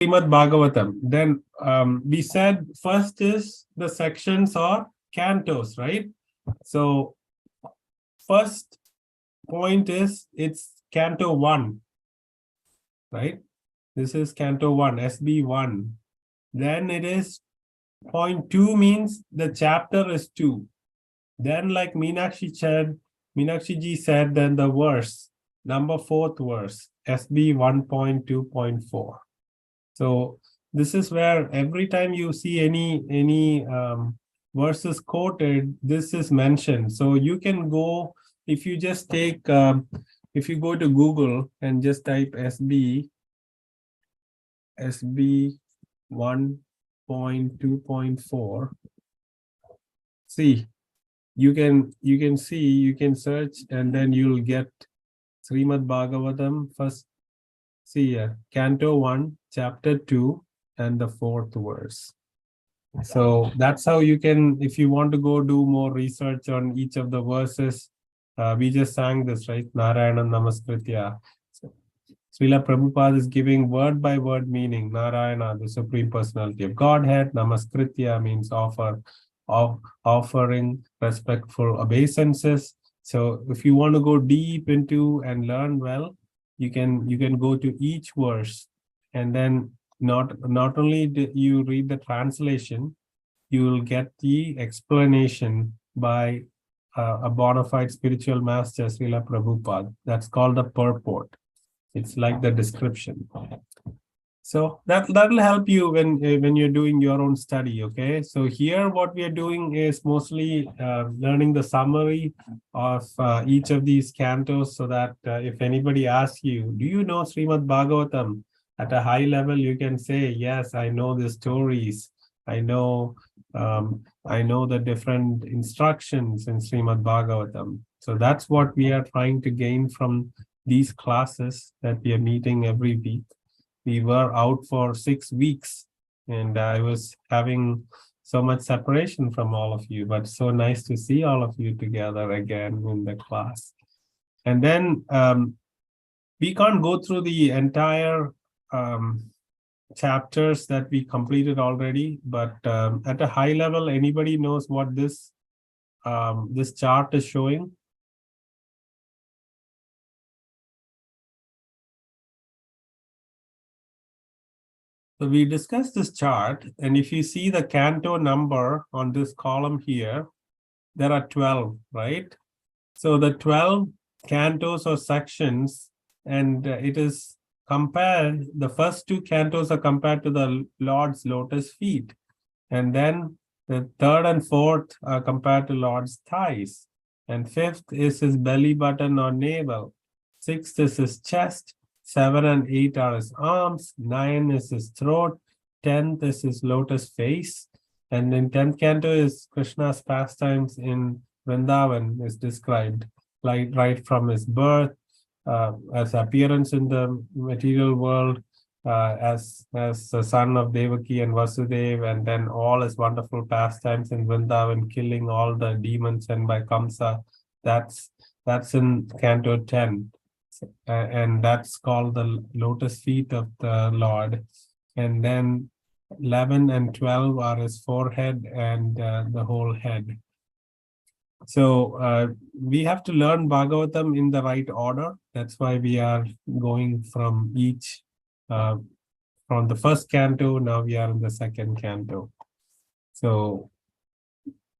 Srimad Bhagavatam. Then we said first is the sections or cantos, right? So first point is it's canto 1, right? This is canto 1, SB1. Then it is point 2 means the chapter is 2. Then like Meenakshi ji said, then the verse, number 4th verse, SB 1.2.4. So this is where every time you see any verses quoted, this is mentioned. So you can go, if you just take, if you go to Google and just type SB 1.2.4, see, you can see, you can search, and then you'll get Srimad Bhagavatam first. See here, Canto 1, Chapter 2, and the 4th verse. So that's how you can, if you want to go do more research on each of the verses, we just sang this, right? Narayanam Namaskritya. So, Srila Prabhupada is giving word by word meaning. Narayana, the Supreme Personality of Godhead. Namaskritya means offering respectful obeisances. So if you want to go deep into and learn well, you can go to each verse, and then not only do you read the translation, you will get the explanation by a bona fide spiritual master, Srila Prabhupada. That's called the purport. It's like the description. So that'll help you when you're doing your own study. Okay, so here what we are doing is mostly learning the summary of each of these cantos, so that if anybody asks you, do you know Srimad Bhagavatam, at a high level you can say, yes, I know the stories, I know the different instructions in Srimad Bhagavatam. So that's what we are trying to gain from these classes that we are meeting every week. We were out for 6 weeks, and I was having so much separation from all of you, but so nice to see all of you together again in the class. And then we can't go through the entire chapters that we completed already, but at a high level, anybody knows what this this chart is showing? So we discussed this chart, and if you see the canto number on this column here, there are 12, right? So the 12 cantos or sections, and it is compared, the first 2 cantos are compared to the Lord's lotus feet. And then the 3rd and 4th are compared to Lord's thighs. And 5th is his belly button or navel. 6th is his chest. 7 and 8 are his arms. 9 is his throat. 10th is his lotus face. And in 10th canto is Krishna's pastimes in Vrindavan is described, like right from his birth, as appearance in the material world, as the son of Devaki and Vasudeva, and then all his wonderful pastimes in Vrindavan, killing all the demons sent by Kamsa. That's in Canto 10. And that's called the lotus feet of the Lord. And then 11 and 12 are his forehead and the whole head. So we have to learn Bhagavatam in the right order. That's why we are going from each, from the first canto, now we are in the second canto. So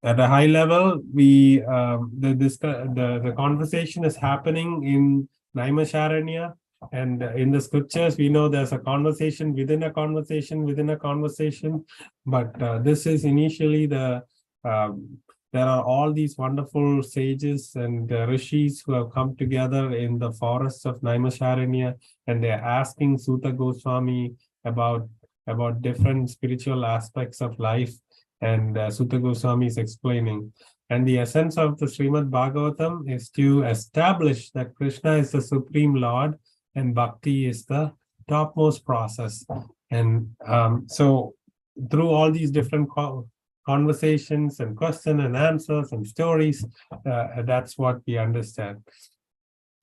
at a high level, we the conversation is happening in Naimisharanya, and in the scriptures we know there's a conversation within a conversation within a conversation, but this is initially the there are all these wonderful sages and rishis who have come together in the forests of Naimisharanya, and they're asking Suta Goswami about different spiritual aspects of life, and Suta Goswami is explaining. And the essence of the Srimad Bhagavatam is to establish that Krishna is the Supreme Lord and Bhakti is the topmost process. And so through all these different conversations and question and answers and stories, that's what we understand.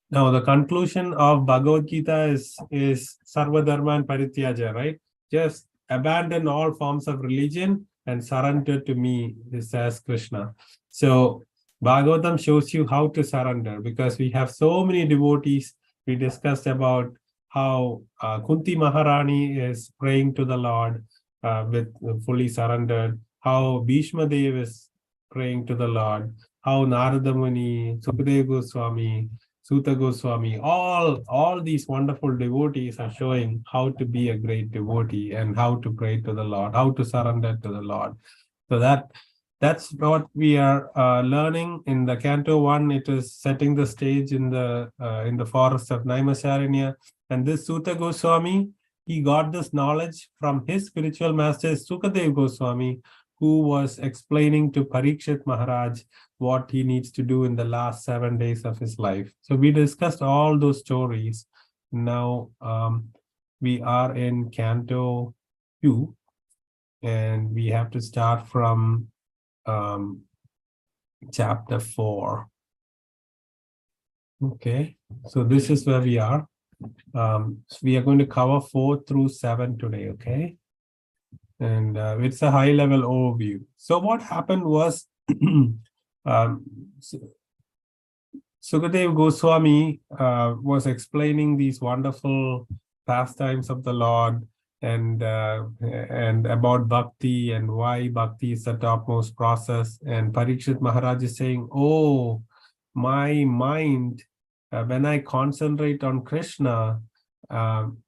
Now, the conclusion of Bhagavad Gita is Sarva Dharman Parityaja, right? just abandon all forms of religion and surrender to me, says Krishna. So Bhagavatam shows you how to surrender, because we have so many devotees. We discussed about how Kunti Maharani is praying to the Lord with fully surrendered, how Bhishma Dev is praying to the Lord, how Narada Muni, Sukadeva Goswami, Suta Goswami, all these wonderful devotees are showing how to be a great devotee and how to pray to the Lord, how to surrender to the Lord. So that's what we are learning in the Canto 1. It is setting the stage in the forest of Naimisaranya. And this Suta Goswami, he got this knowledge from his spiritual master Sukadev Goswami, who was explaining to Parikshit Maharaj what he needs to do in the last 7 days of his life. So we discussed all those stories. Now we are in Canto 2, and we have to start from chapter 4. Okay, so this is where we are. So we are going to cover 4 through 7 today, okay? And it's a high-level overview. So what happened was Sukadev Goswami was explaining these wonderful pastimes of the Lord, and about bhakti and why bhakti is the topmost process. And Parikshit Maharaj is saying, oh, my mind, when I concentrate on Krishna, I'm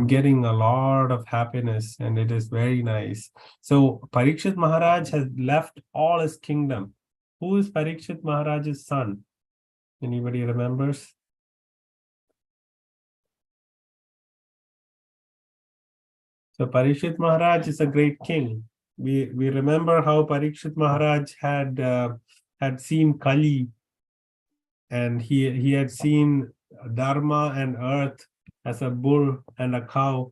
getting a lot of happiness, and it is very nice. So Parikshit Maharaj has left all his kingdom. Who is Parikshit Maharaj's son? Anybody remembers? So Parikshit Maharaj is a great king. We remember how Parikshit Maharaj had seen Kali, and he had seen Dharma and earth as a bull and a cow,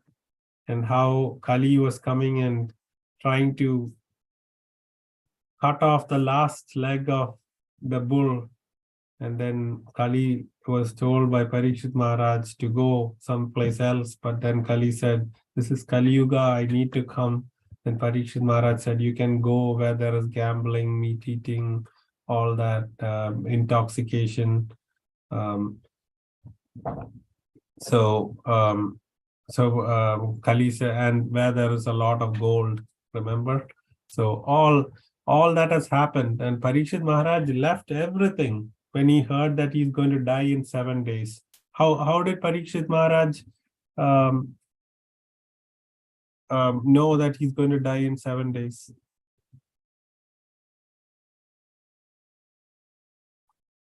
and how Kali was coming and trying to cut off the last leg of the bull. And then Kali was told by Parikshit Maharaj to go someplace else. But then Kali said, this is Kali Yuga, I need to come. And Parikshit Maharaj said, you can go where there is gambling, meat eating, all that, intoxication. Kali said, and where there is a lot of gold, remember? So all that has happened, and Parikshit Maharaj left everything when he heard that he's going to die in 7 days. How did Parikshit Maharaj know that he's going to die in 7 days?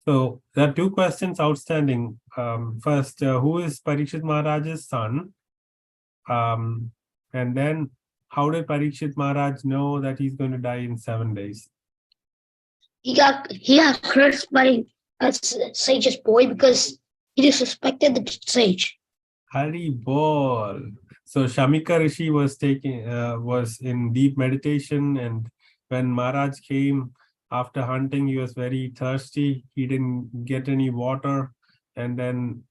So there are 2 questions outstanding. First, who is Parikshit Maharaj's son? And then, how did Parikshit Maharaj know that he's going to die in 7 days? He got cursed by a sage's boy because he disrespected the sage. Hari Bol. So Shamika Rishi was in deep meditation, and when Maharaj came after hunting, he was very thirsty. He didn't get any water, and then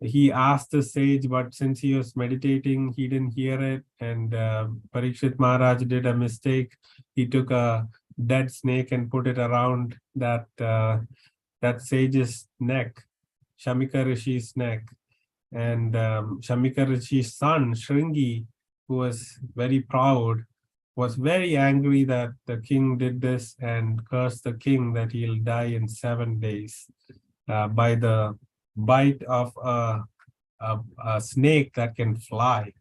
he asked the sage, but since he was meditating, he didn't hear it. And Parikshit Maharaj did a mistake. He took a dead snake and put it around that sage's neck, Shamika Rishi's neck. And Shamika Rishi's son, Shringi, who was very proud, was very angry that the king did this, and cursed the king that he'll die in 7 days by the bite of a snake that can fly.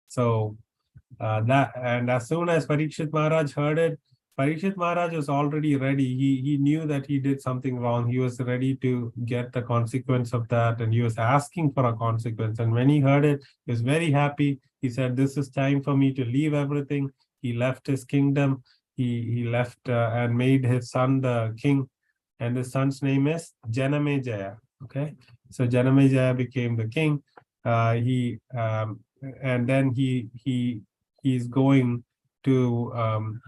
So and as soon as Parikshit Maharaj heard it, Parikshit Maharaj was already ready. He knew that he did something wrong. He was ready to get the consequence of that, and he was asking for a consequence. And when he heard it, he was very happy. He said, this is time for me to leave everything. He left his kingdom. He left and made his son the king. And his son's name is Janamejaya. Okay, so Janamejaya became the king. And then he's going to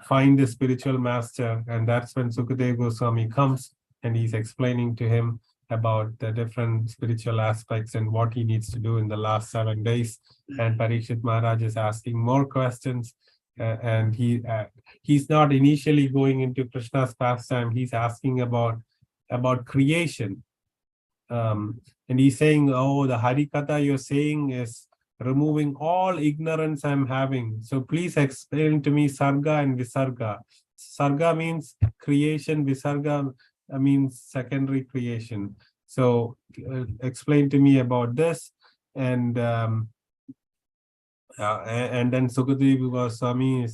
find the spiritual master, and that's when Sukadev Goswami comes, and he's explaining to him about the different spiritual aspects and what he needs to do in the last 7 days. And Parikshit Maharaj is asking more questions, and he's not initially going into Krishna's pastime. He's asking about creation. And he's saying, oh, the Harikatha you're saying is removing all ignorance I'm having. So please explain to me Sarga and Visarga. Sarga means creation, Visarga means secondary creation. So explain to me about this. And then Sukadeva Goswami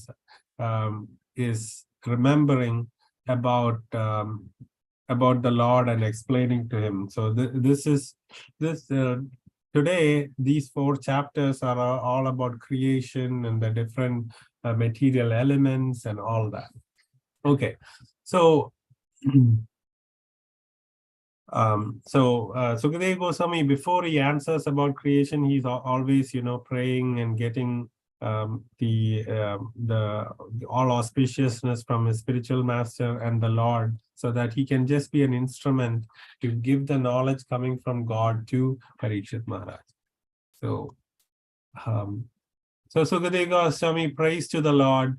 is remembering about the Lord and explaining to him. So today, these 4 chapters are all about creation and the different material elements and all that. Okay, so Sukadeva Goswami, before he answers about creation, he's always, praying and getting the all auspiciousness from his spiritual master and the Lord, so that he can just be an instrument to give the knowledge coming from God to Parikshit Maharaj. So Sukadeva Goswami prays to the Lord.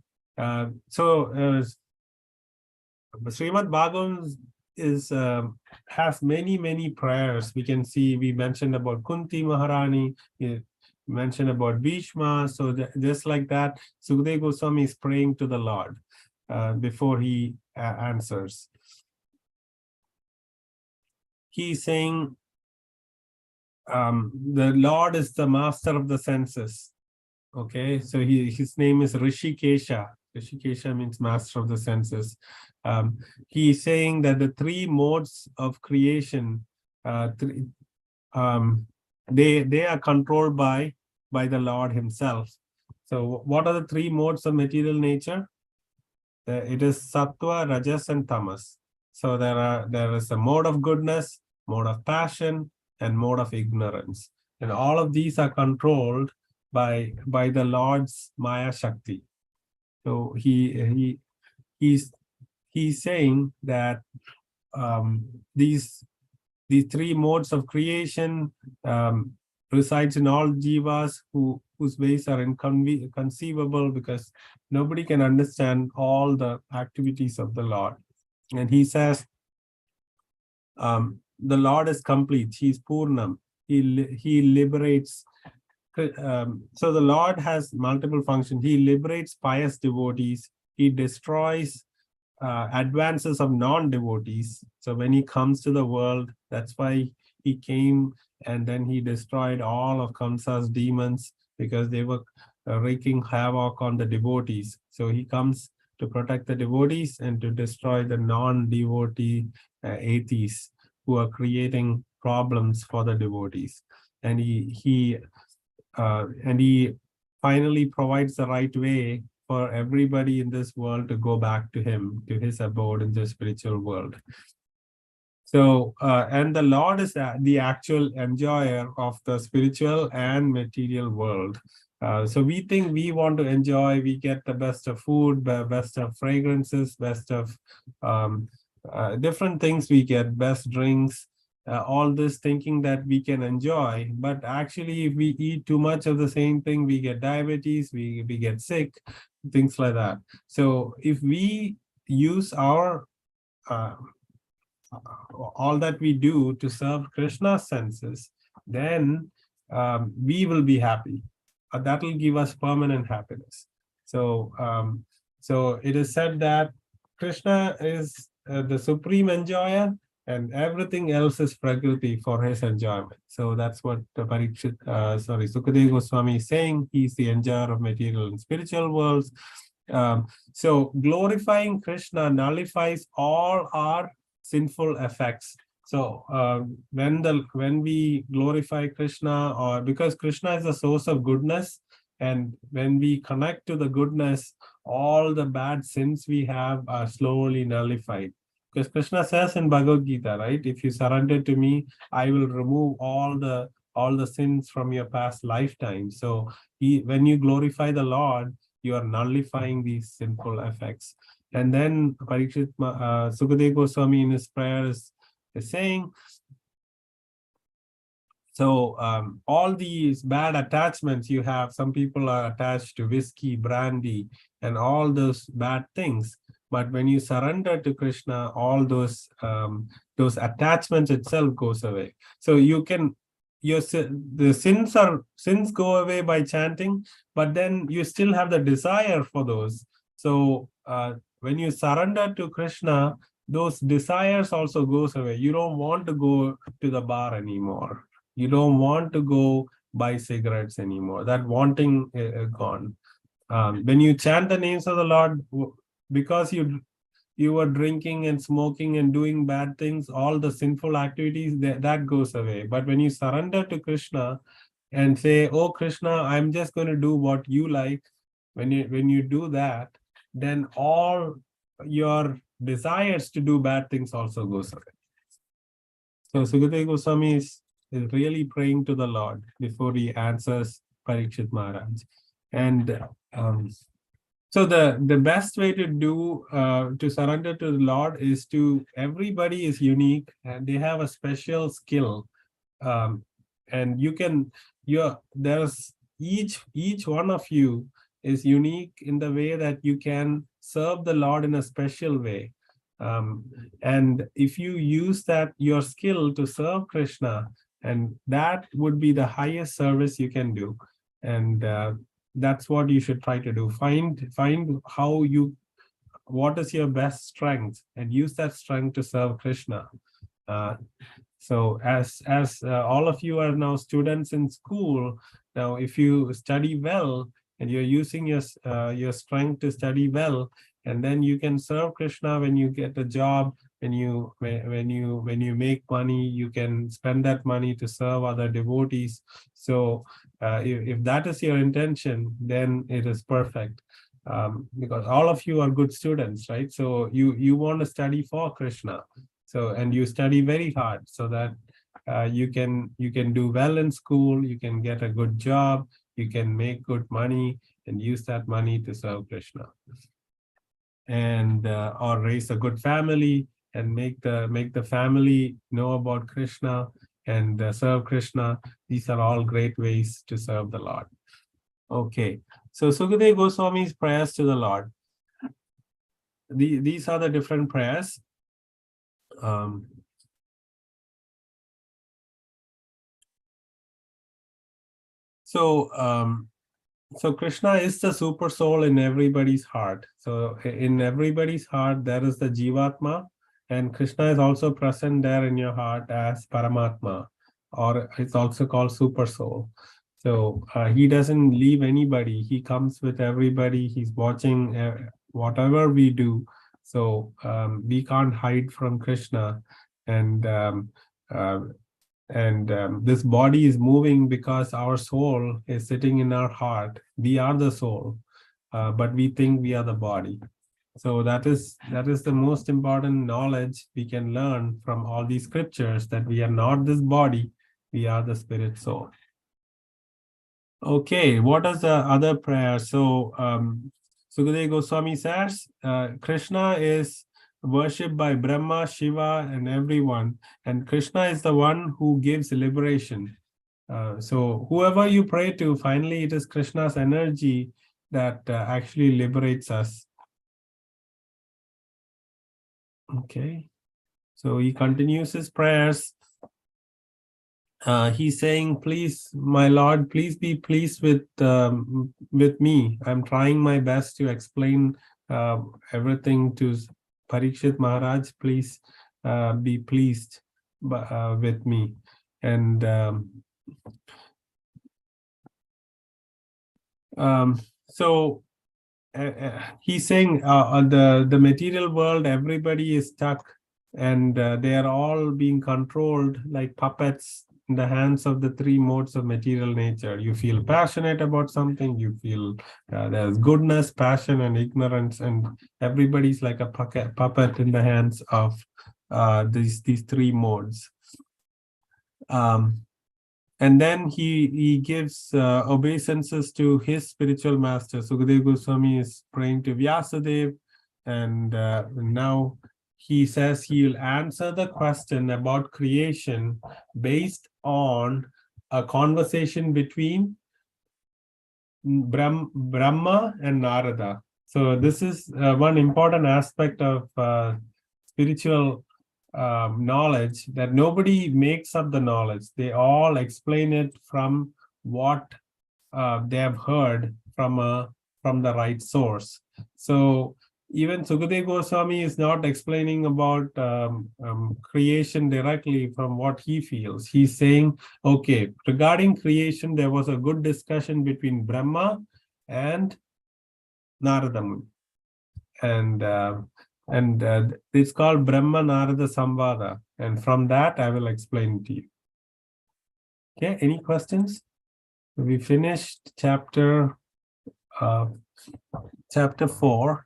Srimad Bhagavatam has many prayers. We mentioned about Kunti Maharani, mentioned about Bhishma. So just like that, Sukadeva Goswami is praying to the Lord before he answers. He's saying the Lord is the master of the senses. Okay, so his name is Rishikesha. Rishikesha means master of the senses. He's saying that the 3 modes of creation, they are controlled by the Lord himself. So what are the 3 modes of material nature? It is Sattva, Rajas, and Tamas. So there is a mode of goodness, mode of passion, and mode of ignorance. And all of these are controlled by the Lord's Maya Shakti. So he's saying that these 3 modes of creation resides in all jivas whose ways are inconceivable, because nobody can understand all the activities of the Lord. And he says the Lord is complete. He's Purnam. He liberates. So the Lord has multiple functions. He liberates pious devotees. He destroys advances of non-devotees. So when he comes to the world, that's why he came, and then he destroyed all of Kamsa's demons, because they were wreaking havoc on the devotees. So he comes to protect the devotees and to destroy the non-devotee atheists who are creating problems for the devotees. And he finally provides the right way for everybody in this world to go back to him, to his abode in the spiritual world. So, and the Lord is the actual enjoyer of the spiritual and material world. So we think we want to enjoy, we get the best of food, best of fragrances, best of different things we get, best drinks, all this thinking that we can enjoy. But actually, if we eat too much of the same thing, we get diabetes, we get sick, things like that. So if we use our all that we do to serve Krishna's senses, then we will be happy. That will give us permanent happiness. So, so it is said that Krishna is the supreme enjoyer, and everything else is prakriti for his enjoyment. So that's what Sukadeva Goswami is saying. He's the enjoyer of material and spiritual worlds. So glorifying Krishna nullifies all our sinful effects. So when we glorify Krishna, or because Krishna is the source of goodness, and when we connect to the goodness, all the bad sins we have are slowly nullified. Because Krishna says in Bhagavad Gita, right? If you surrender to me, I will remove all the sins from your past lifetime. So when you glorify the Lord, you are nullifying these sinful effects. And then Sukadeva Goswami in his prayer is saying So all these bad attachments you have, some people are attached to whiskey, brandy, and all those bad things. But when you surrender to Krishna, all those attachments itself goes away. So you can, the sins go away by chanting, but then you still have the desire for those. So when you surrender to Krishna, those desires also goes away. You don't want to go to the bar anymore. You don't want to go buy cigarettes anymore. That wanting gone. When you chant the names of the Lord, because you were drinking and smoking and doing bad things, all the sinful activities, that goes away. But when you surrender to Krishna and say, "Oh Krishna, I'm just going to do what you like," when you do that, then all your desires to do bad things also goes away. So Sukadeva Goswami is really praying to the Lord before he answers Parikshit Maharaj. And so the best way to do to surrender to the Lord is to, everybody is unique and they have a special skill. And there's each one of you is unique in the way that you can serve the Lord in a special way. And if you use that, your skill to serve Krishna, and that would be the highest service you can do. And that's what you should try to do. Find what is your best strength and use that strength to serve Krishna. So as all of you are now students in school, now if you study well and you're using your strength to study well, and then you can serve Krishna when you get a job, when you make money, you can spend that money to serve other devotees. So if that is your intention, then it is perfect. Because all of you are good students, right? So you want to study for Krishna. So, and you study very hard so that you can do well in school, you can get a good job, you can make good money and use that money to serve Krishna. And or raise a good family and make the family know about Krishna and serve Krishna. These are all great ways to serve the Lord. Okay, so Sukadeva Goswami's prayers to the Lord. These are the different prayers. So Krishna is the super soul in everybody's heart. So in everybody's heart, there is the Jivatma, and Krishna is also present there in your heart as Paramatma, or it's also called super soul. So he doesn't leave anybody. He comes with everybody. He's watching whatever we do. So we can't hide from Krishna. And this body is moving because our soul is sitting in our heart. We are the soul, but we think we are the body. So that is the most important knowledge we can learn from all these scriptures, that we are not this body, we are the spirit soul. Okay, what is the other prayer? So Sukadeva Goswami says, Krishna is worshipped by Brahma, Shiva, and everyone. And Krishna is the one who gives liberation. So whoever you pray to, finally it is Krishna's energy that actually liberates us. Okay, so he continues his prayers. He's saying, please, my Lord, please be pleased with me. I'm trying my best to explain everything to Parikshit Maharaj. Please be pleased with me. And so he's saying the material world, everybody is stuck, and they are all being controlled like puppets in the hands of the three modes of material nature. You feel passionate about something, you feel there's goodness, passion, and ignorance, and everybody's like a puppet in the hands of these three modes. And then he gives obeisances to his spiritual master. Sukadeva Goswami is praying to Vyasadeva, and now he says he will answer the question about creation based on a conversation between Brahma and Narada. So this is one important aspect of spiritual knowledge, that nobody makes up the knowledge. They all explain it from what they have heard from the right source. So even Sukadeva Goswami is not explaining about creation directly from what he feels. He's saying, okay, regarding creation, there was a good discussion between Brahma and Narada Muni. And it's called Brahma Narada Samvada. And from that, I will explain to you. Okay, any questions? We finished chapter 4.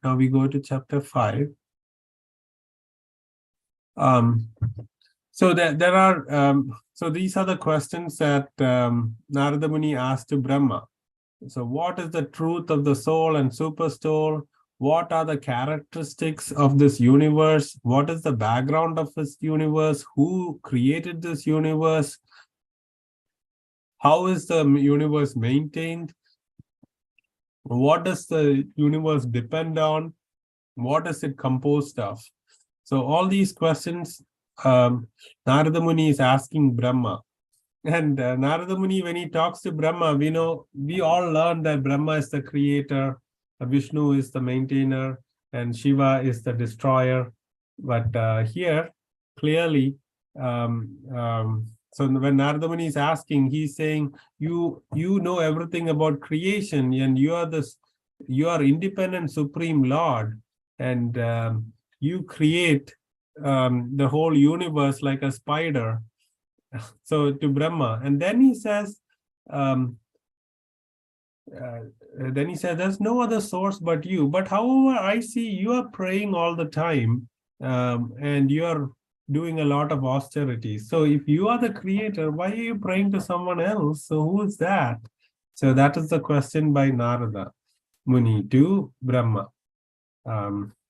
Now we go to chapter 5. So there are so these are the questions that Narada Muni asked to Brahma. So what is the truth of the soul and super soul? What are the characteristics of this universe? What is the background of this universe? Who created this universe? How is the universe maintained? What does the universe depend on? What is it composed of? So all these questions Narada Muni is asking Brahma. And Narada Muni, when he talks to Brahma, we all learn that Brahma is the creator, Vishnu is the maintainer, and Shiva is the destroyer. But here, clearly, so when Narada Muni is asking, he's saying, you know everything about creation, and you are independent supreme Lord, and you create the whole universe like a spider. So to Brahma, and then he says, there's no other source but you. But however, I see you are praying all the time, and you are doing a lot of austerity. So if you are the creator, why are you praying to someone else? So who is that? So that is the question by Narada Muni to Brahma.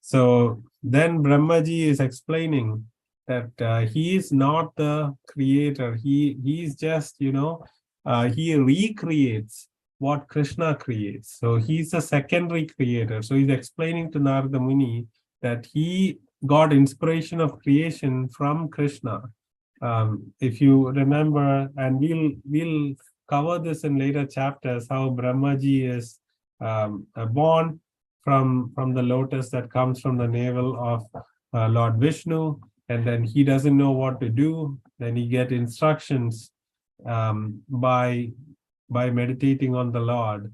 So then Brahmaji is explaining that he is not the creator. He's just, he recreates what Krishna creates. So he's a secondary creator. So he's explaining to Narada Muni that he got inspiration of creation from Krishna. If you remember, and we'll cover this in later chapters, how Brahmaji is born from the lotus that comes from the navel of Lord Vishnu, and then he doesn't know what to do. Then he gets instructions by meditating on the Lord.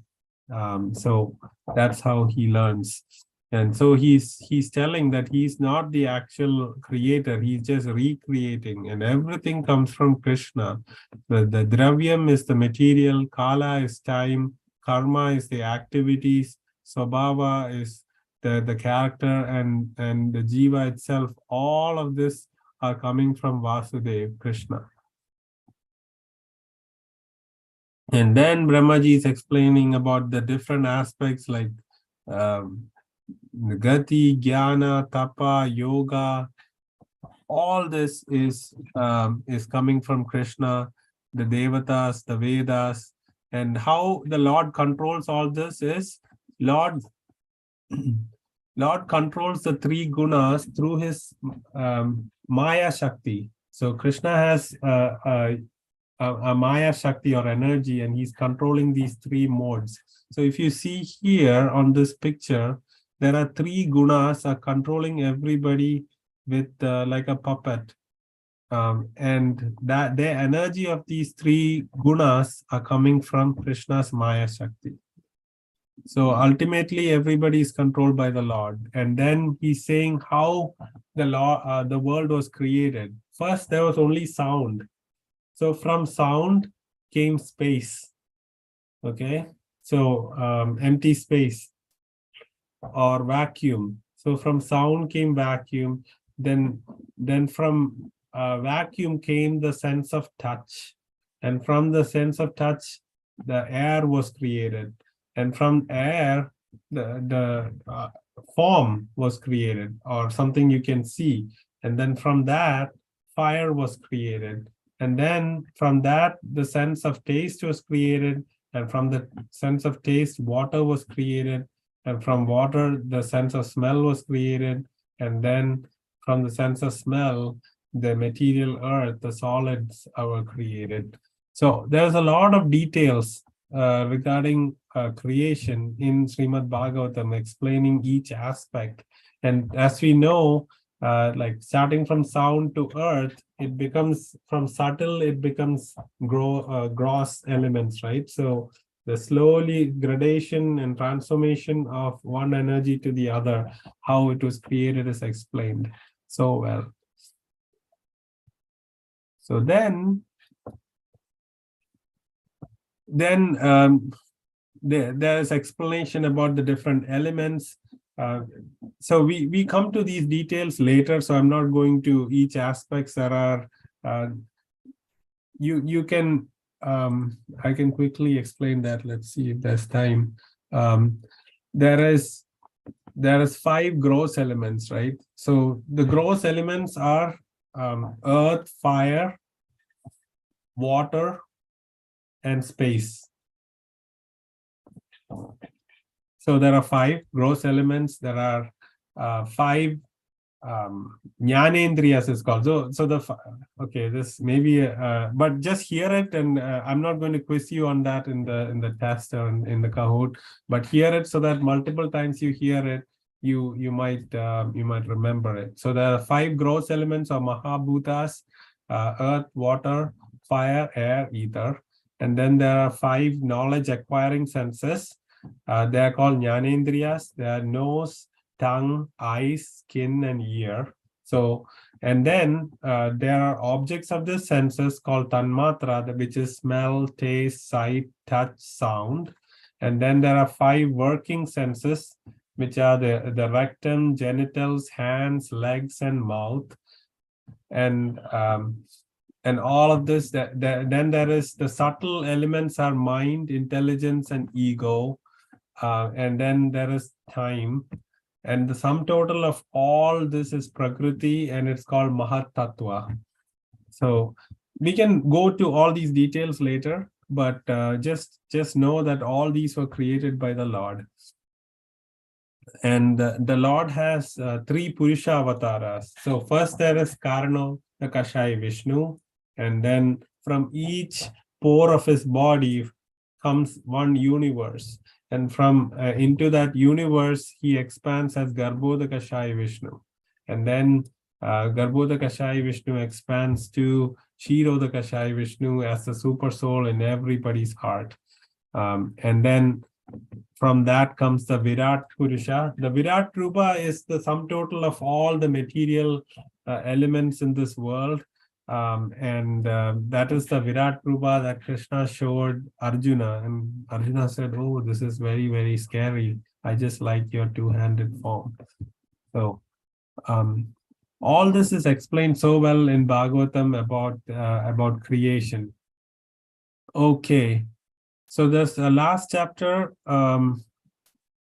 So that's how he learns. And so he's telling that he's not the actual creator, he's just recreating, and everything comes from Krishna. The dravyam is the material, kala is time, karma is the activities, swabhava is the character, and the jiva itself. All of this are coming from Vasudev, Krishna. And then Brahmaji is explaining about the different aspects like Gati, Jnana, Tapa, Yoga. All this is coming from Krishna, the Devatas, the Vedas. And how the Lord controls all this is, Lord controls the three gunas through his Maya Shakti. So Krishna has a Maya Shakti or energy, and he's controlling these three modes. So if you see here on this picture, there are three gunas are controlling everybody with like a puppet. And that the energy of these three gunas are coming from Krishna's Maya Shakti. So ultimately, everybody is controlled by the Lord. And then he's saying how the world was created. First, there was only sound. So from sound came space. Okay, so empty space or vacuum. So from sound came vacuum. Then from vacuum came the sense of touch, and from the sense of touch, the air was created. And from air, the form was created, or something you can see. And then from that, fire was created. And then from that, the sense of taste was created. And from the sense of taste, water was created. And from water, the sense of smell was created. And then from the sense of smell, the material earth, the solids were created. So there's a lot of details regarding creation in Srimad Bhagavatam, explaining each aspect. And as we know, like starting from sound to earth, it becomes from subtle, it becomes gross elements, right? So the slowly gradation and transformation of one energy to the other, how it was created is explained so well. So then there's explanation about the different elements. So we come to these details later, so I'm not going to each aspects. There are you can I can quickly explain that. Let's see if there's time. There is 5 gross elements, right? So the gross elements are earth, fire, water, and space. So there are 5 gross elements. There are 5 Jnanendriyas is called. Okay, this maybe, but just hear it, and I'm not going to quiz you on that in the test or in the Kahoot, but hear it so that multiple times you hear it, you might remember it. So there are 5 gross elements of Mahabhutas: earth, water, fire, air, ether, and then there are 5 knowledge acquiring senses. They are called Jnanendriyas. They are nose, tongue, eyes, skin, and ear. So, and then there are objects of the senses called tanmatra, which is smell, taste, sight, touch, sound. And then there are 5 working senses, which are the rectum, genitals, hands, legs, and mouth. And all of this, then there is the subtle elements are mind, intelligence, and ego. And then there is time. And the sum total of all this is Prakriti, and it's called Mahat Tattva. So we can go to all these details later, but just know that all these were created by the Lord. And the Lord has 3 Purusha avatars. So first there is Karno, the Kashai Vishnu, and then from each pore of his body comes one universe. And from into that universe, he expands as Garbhodakashai Vishnu. And then Garbhodakashai Vishnu expands to Kshirodakashai Vishnu as the super soul in everybody's heart. And then from that comes the Virat Purusha. The Virat Rupa is the sum total of all the material elements in this world. That is the Virat Rupa that Krishna showed Arjuna, and Arjuna said, "Oh, this is very, very scary. I just like your two-handed form." So all this is explained so well in Bhagavatam about creation. Okay, so this last chapter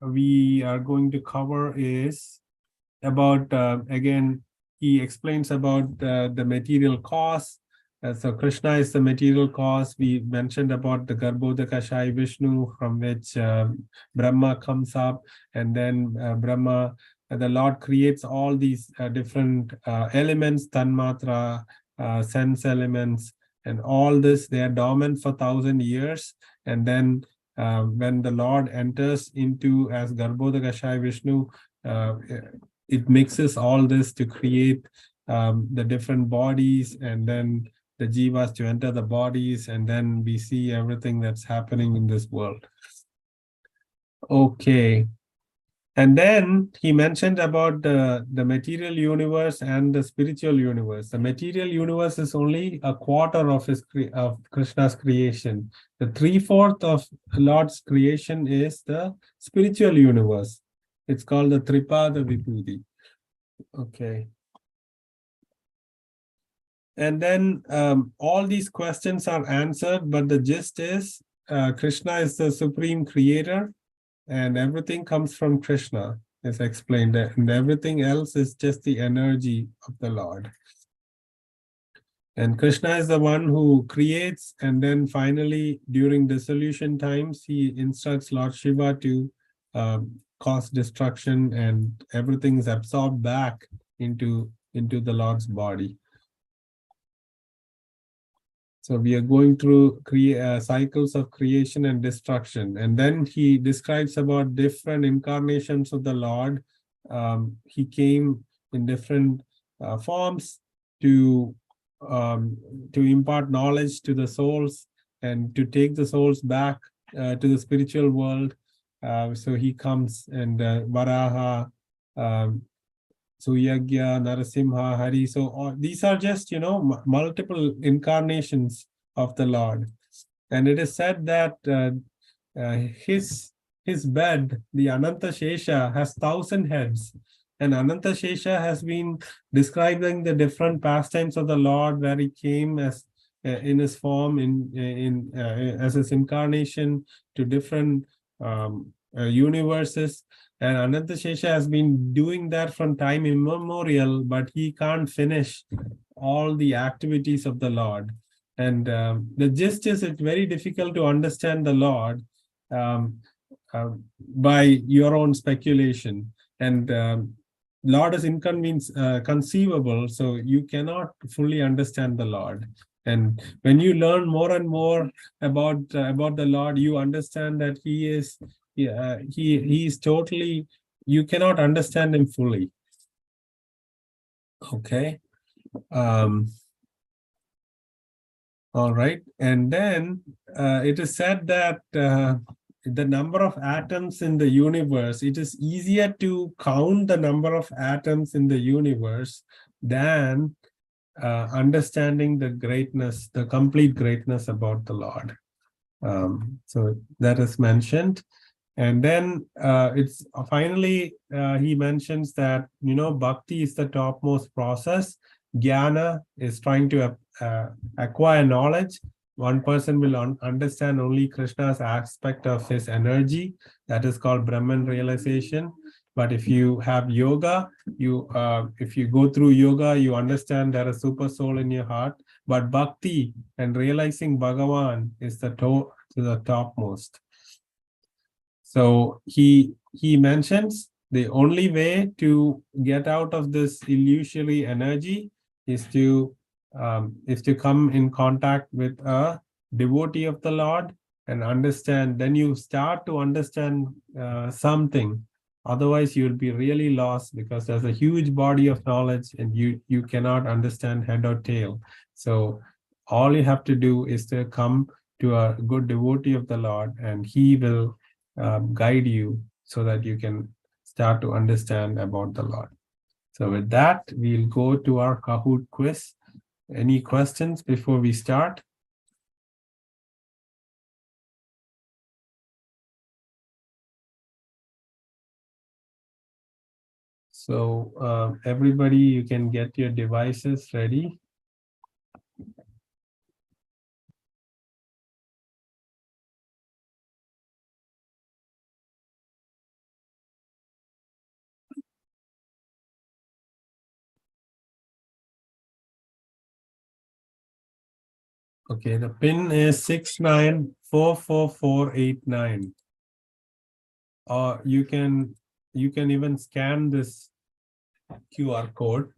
we are going to cover is about again. He explains about the material cause. So Krishna is the material cause. We mentioned about the Garbhodakashai Vishnu, from which Brahma comes up, and then Brahma, the Lord creates all these different elements, tanmatra, sense elements, and all this. They are dormant for 1,000 years, and then when the Lord enters into as Garbhodakashai Vishnu, it mixes all this to create the different bodies, and then the jivas to enter the bodies, and then we see everything that's happening in this world. Okay. And then he mentioned about the material universe and the spiritual universe. The material universe is only a quarter of Krishna's creation. The 3/4 of Lord's creation is the spiritual universe. It's called the Tripada Vibhuti. Okay. And then all these questions are answered, but the gist is Krishna is the supreme creator, and everything comes from Krishna, is explained, and everything else is just the energy of the Lord. And Krishna is the one who creates, and then finally, during dissolution times, he instructs Lord Shiva to cause destruction, and everything is absorbed back into the Lord's body. So we are going through cycles of creation and destruction. And then he describes about different incarnations of the Lord. He came in different forms to impart knowledge to the souls and to take the souls back to the spiritual world. So he comes and Varaha, Suyagya, Narasimha, Hari. So these are just, multiple incarnations of the Lord. And it is said that his bed, the Ananta Shesha, has 1,000 heads. And Ananta Shesha has been describing the different pastimes of the Lord, where he came as in his form, as his incarnation to different universes. And Ananta Shesha has been doing that from time immemorial, but he can't finish all the activities of the Lord. And the gist is, it's very difficult to understand the Lord by your own speculation. And Lord is conceivable, so you cannot fully understand the Lord. And when you learn more and more about the Lord, you understand that he is totally, you cannot understand him fully. Okay. All right. And then it is said that the number of atoms in the universe, it is easier to count the number of atoms in the universe than understanding the greatness, the complete greatness about the Lord. So that is mentioned. And then it's finally, he mentions that, bhakti is the topmost process. Jnana is trying to acquire knowledge. One person will understand only Krishna's aspect of his energy. That is called Brahman realization. But if you have yoga, if you go through yoga, you understand there is super soul in your heart. But bhakti and realizing Bhagavan is the topmost. So he mentions the only way to get out of this illusory energy is to come in contact with a devotee of the Lord and understand. Then you start to understand something. Otherwise, you'll be really lost, because there's a huge body of knowledge and you cannot understand head or tail. So all you have to do is to come to a good devotee of the Lord, and he will guide you so that you can start to understand about the Lord. So with that, we'll go to our Kahoot quiz. Any questions before we start? So everybody, you can get your devices ready. Okay, the pin is 6944489. Or you can even scan this QR code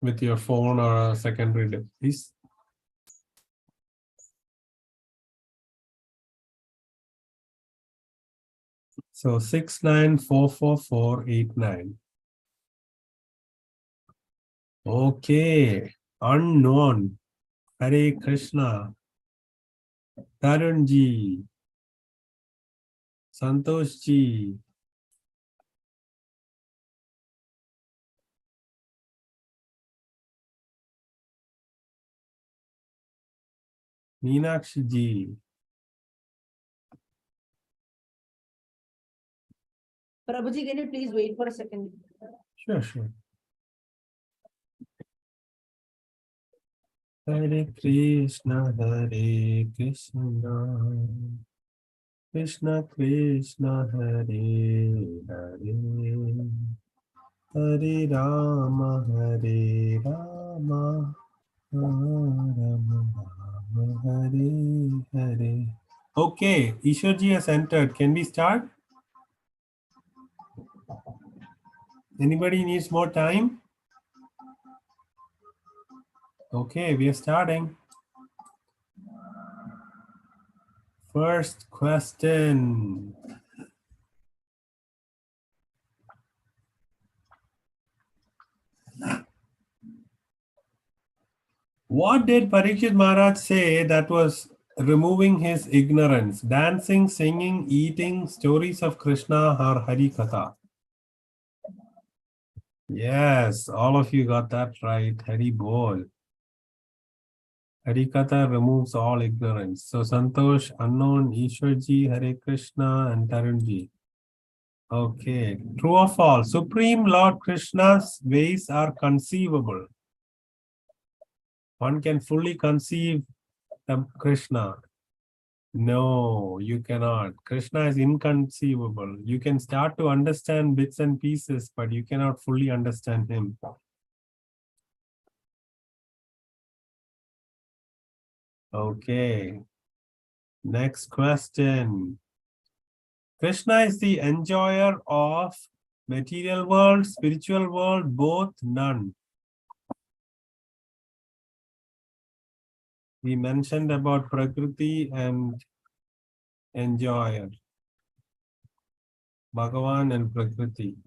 with your phone or a secondary device. So 6944489. Okay, unknown. Hare Krishna. Tarun ji. Santosh ji. Meenakshi ji. Prabhuji, can you please wait for a second? Sure. Hare Krishna, Hare Krishna. Krishna Krishna, Hare Hare. Hare Rama, Hare Rama, Rama Rama, Hare Hare. Okay, Ishwarji has entered. Can we start? Anybody needs more time? Okay, we are starting. First question. What did Parikshit Maharaj say that was removing his ignorance? Dancing, singing, eating, stories of Krishna or Hari Katha? Yes, all of you got that right. Hari Bol. Hari Katha removes all ignorance. So Santosh, Unknown, Ishwarji, Hare Krishna, and Tarunji. Okay, true or false? Supreme Lord Krishna's ways are conceivable. One can fully conceive the Krishna. No, you cannot. Krishna is inconceivable. You can start to understand bits and pieces, but you cannot fully understand him. Okay. Next question. Krishna is the enjoyer of material world, spiritual world, both, none. We mentioned about Prakriti and enjoyer. Bhagavan and Prakriti.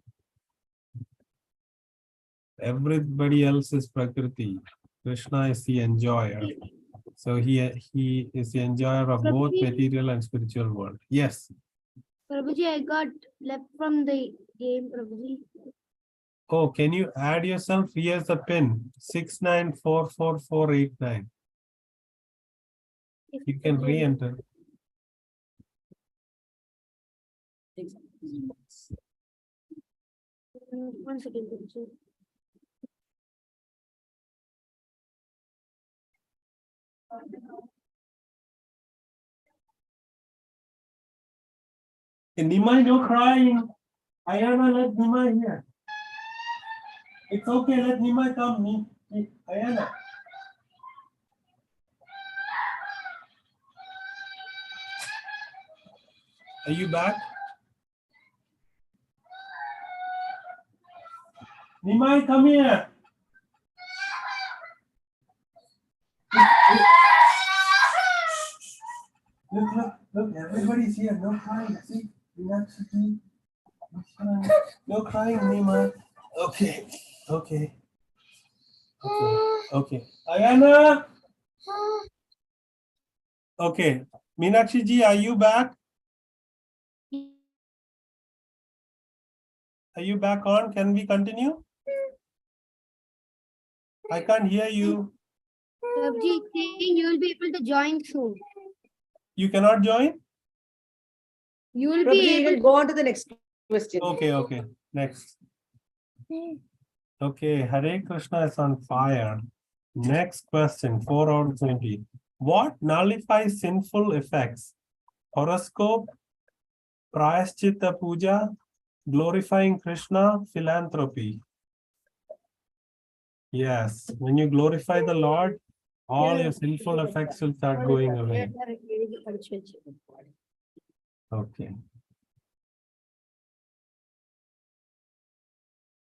Everybody else is Prakriti. Krishna is the enjoyer. So he is the enjoyer of both Prabhuji. material and spiritual world. Yes. Prabhuji, I got left from the game, Prabhuji. Oh, can you add yourself? Here's the pin 694449. You can re-enter. One second, Prabhuji. Nimai, no crying. Ayana, let Nimai here. It's okay, let Nimai come. Ayana. Are you back? Nimai, come here. Look, everybody's here. No crying. See? No crying, Nimai. Okay. Okay. Ayana. Okay. Meenakshi ji, are you back? Are you back on? Can we continue? I can't hear you. Prabhuji, saying you will be able to join soon. You cannot join? You will Prabhuji, be you able will go on to the next question. Okay. Next. Okay, Hare Krishna is on fire. Next question, 4 out of 20. What nullifies sinful effects? Horoscope, Prayaschitta Puja, glorifying Krishna, philanthropy. Yes, when you glorify the Lord, all your sinful effects will start going away. Okay.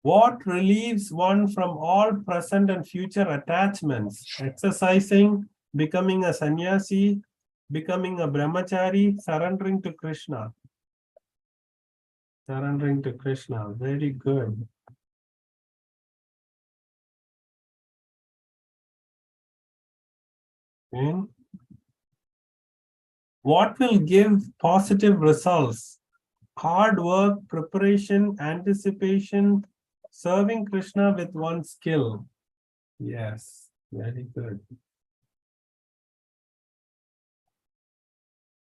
What relieves one from all present and future attachments? Exercising, becoming a sannyasi, becoming a brahmachari, surrendering to Krishna. Surrendering to Krishna. Very good. Okay. What will give positive results? Hard work, preparation, anticipation, serving Krishna with one skill. Yes, very good.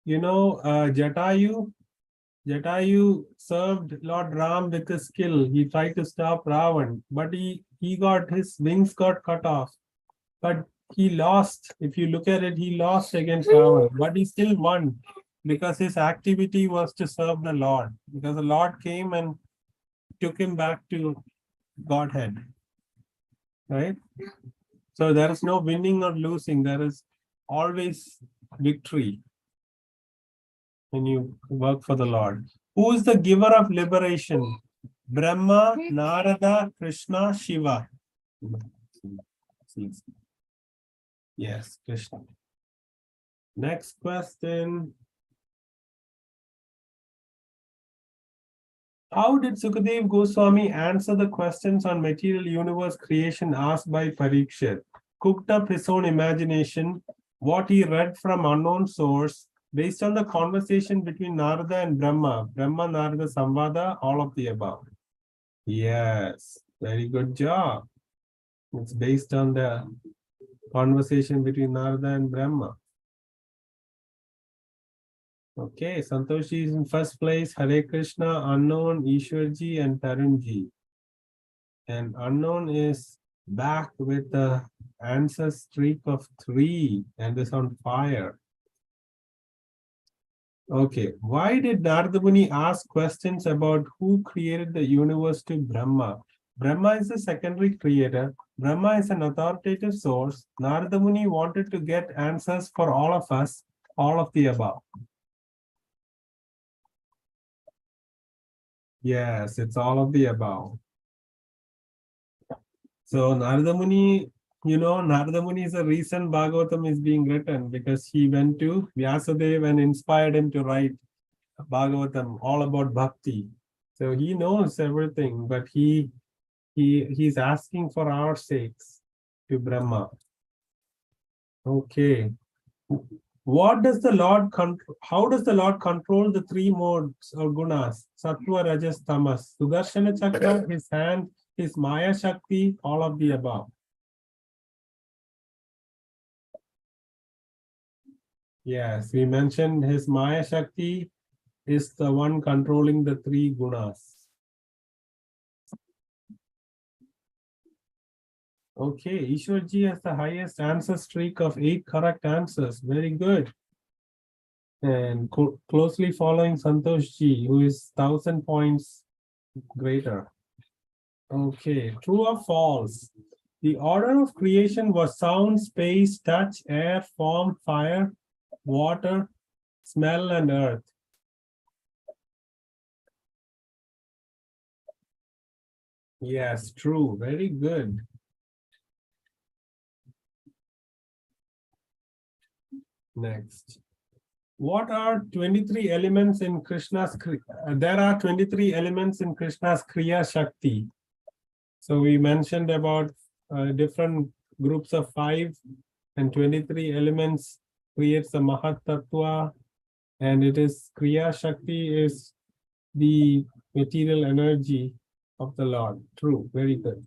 You know, Jatayu served Lord Ram with his skill. He tried to stop Ravan, but his wings got cut off. But he lost. If you look at it, he lost against Ravan, but he still won because his activity was to serve the Lord. Because the Lord came and took him back to Godhead, right? So there is no winning or losing. There is always victory when you work for the Lord. Who is the giver of liberation? Brahma, Narada, Krishna, Shiva. Yes, Krishna. Next question. How did Sukadev Goswami answer the questions on material universe creation asked by Parikshit? Cooked up his own imagination, what he read from unknown source, based on the conversation between Narada and Brahma, Narada Samvada, all of the above. Yes, very good job. It's based on the conversation between Narada and Brahma. Okay, Santoshi is in first place. Hare Krishna, Unknown, Ishwarji, and Tarunji. And Unknown is back with the answer streak of 3 and is on fire. Okay, why did Narada Muni ask questions about who created the universe to Brahma? Brahma is the secondary creator. Brahma is an authoritative source. Narada Muni wanted to get answers for all of us, all of the above. Yes, it's all of the above. So Narada Muni, Narada Muni is a reason Bhagavatam is being written because he went to Vyasadeva and inspired him to write Bhagavatam, all about bhakti. So he knows everything, but he's asking for our sakes to Brahma. Okay. What does the Lord control? How does the Lord control the 3 modes or gunas? Sattva, Rajas, Tamas. Sudarshana Chakra, his hand, his Maya Shakti, all of the above. Yes, we mentioned his Maya Shakti is the one controlling the 3 gunas. Okay, Ishwarji has the highest answer streak of 8 correct answers. Very good. And closely following Santosh Ji, who is 1000 points greater. Okay, true or false? The order of creation was sound, space, touch, air, form, fire, water, smell, and earth. Yes, true. Very good. Next. What are 23 elements in Krishna's there are 23 elements in Krishna's Kriya Shakti. So we mentioned about different groups of 5 and 23 elements creates the Mahat Tattva, and it is Kriya Shakti is the material energy of the Lord. True, very good.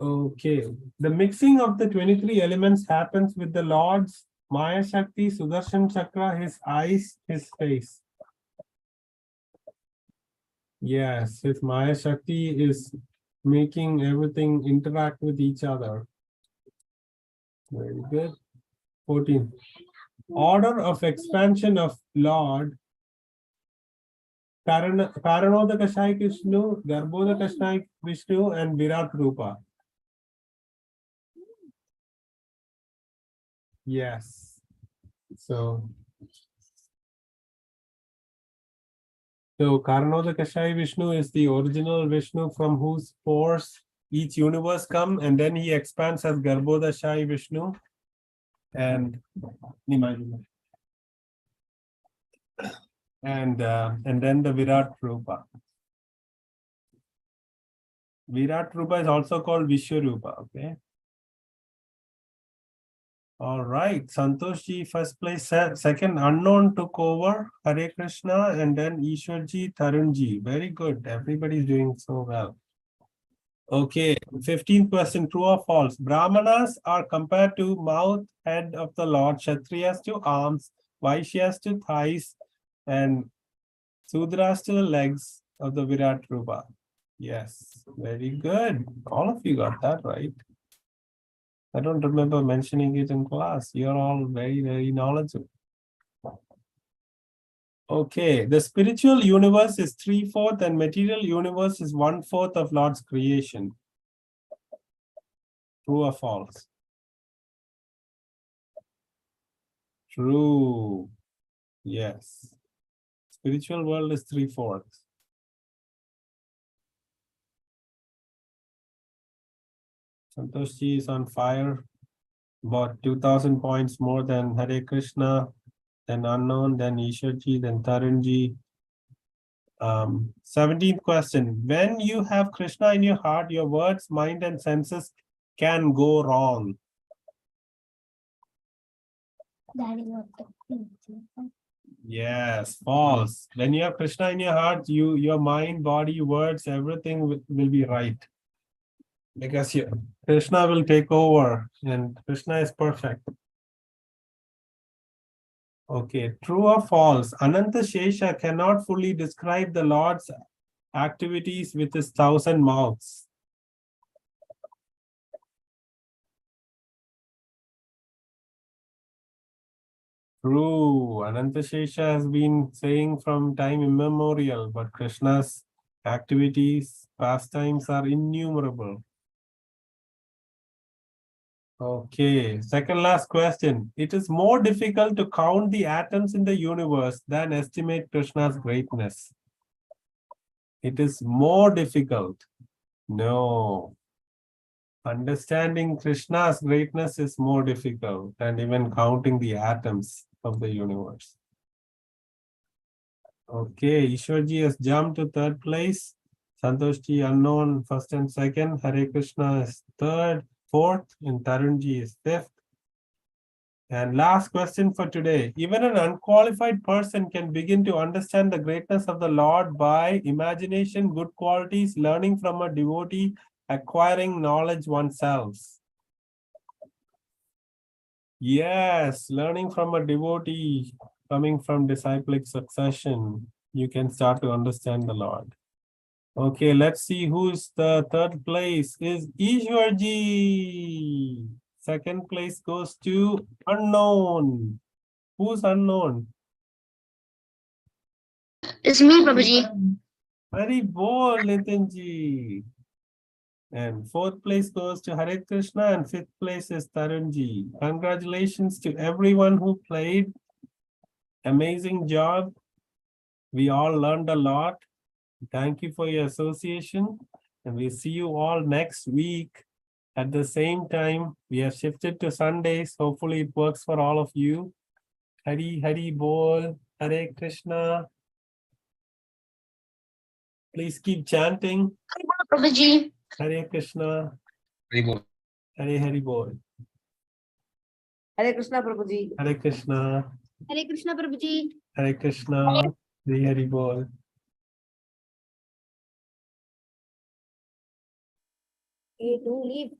Okay, the mixing of the 23 elements happens with the Lord's Maya Shakti, Sudarshan Chakra, his eyes, his face. Yes, his Maya Shakti is making everything interact with each other. Very good. 14. Order of expansion of Lord. Karanodakashai Vishnu, Garbhodakashai Vishnu, and Virat Rupa. Yes. So Karanodakashai Vishnu is the original Vishnu from whose pores each universe come, and then he expands as Garbhodakashai Vishnu and then the Virat Rupa. Virat Rupa is also called Vishwarupa. Okay. All right, Santosh Ji first place, second Unknown took over, Hare Krishna, and then Ishwarji, Tarunji. Very good, everybody's doing so well. Okay, 15% true or false. Brahmanas are compared to mouth, head of the Lord, Kshatriyas to arms, Vaishyas to thighs, and Sudras to the legs of the Virat Rupa. Yes, very good. All of you got that right. I don't remember mentioning it in class. You're all very, very knowledgeable. Okay, the spiritual universe is 3/4 and material universe is 1/4 of Lord's creation. True or false? True. Yes. Spiritual world is 3/4. Santoshi is on fire. About 2,000 points more than Hare Krishna, then Unknown, then Ishwarji, then Tarunji. 17th question. When you have Krishna in your heart, your words, mind, and senses can go wrong. Yes, false. When you have Krishna in your heart, your mind, body, words, everything will be right. Because Krishna will take over and Krishna is perfect. Okay, true or false? Ananta Shesha cannot fully describe the Lord's activities with his 1,000 mouths. True. Ananta Shesha has been saying from time immemorial, but Krishna's activities, pastimes are innumerable. Okay, second last question. It is more difficult to count the atoms in the universe than estimate Krishna's greatness. It is more difficult. No. Understanding Krishna's greatness is more difficult than even counting the atoms of the universe. Okay, Ishwarji has jumped to third place. Santoshji Unknown first and second. Hare Krishna is third, fourth, and Tarunji is fifth. And last question for today. Even an unqualified person can begin to understand the greatness of the Lord by imagination, good qualities, learning from a devotee, acquiring knowledge oneself. Yes, learning from a devotee, coming from disciplic succession, you can start to understand the Lord. Okay, let's see who's the third place is Ishwarji. Second place goes to Unknown. Who's Unknown? It's me, Prabhuji. Hari Bol, Nitinji. And fourth place goes to Hare Krishna and fifth place is Tarunji. Congratulations to everyone who played. Amazing job. We all learned a lot. Thank you for your association. And we'll see you all next week at the same time. We have shifted to Sundays. Hopefully it works for all of you. Hari Bol, Hare Krishna. Please keep chanting. Prabhuji. Hare Krishna. Hari Bol. Hare Krishna, Prabhuji. Hare Krishna. Hare Krishna, Prabhuji. Hare Krishna. Hari Bol. You do leave.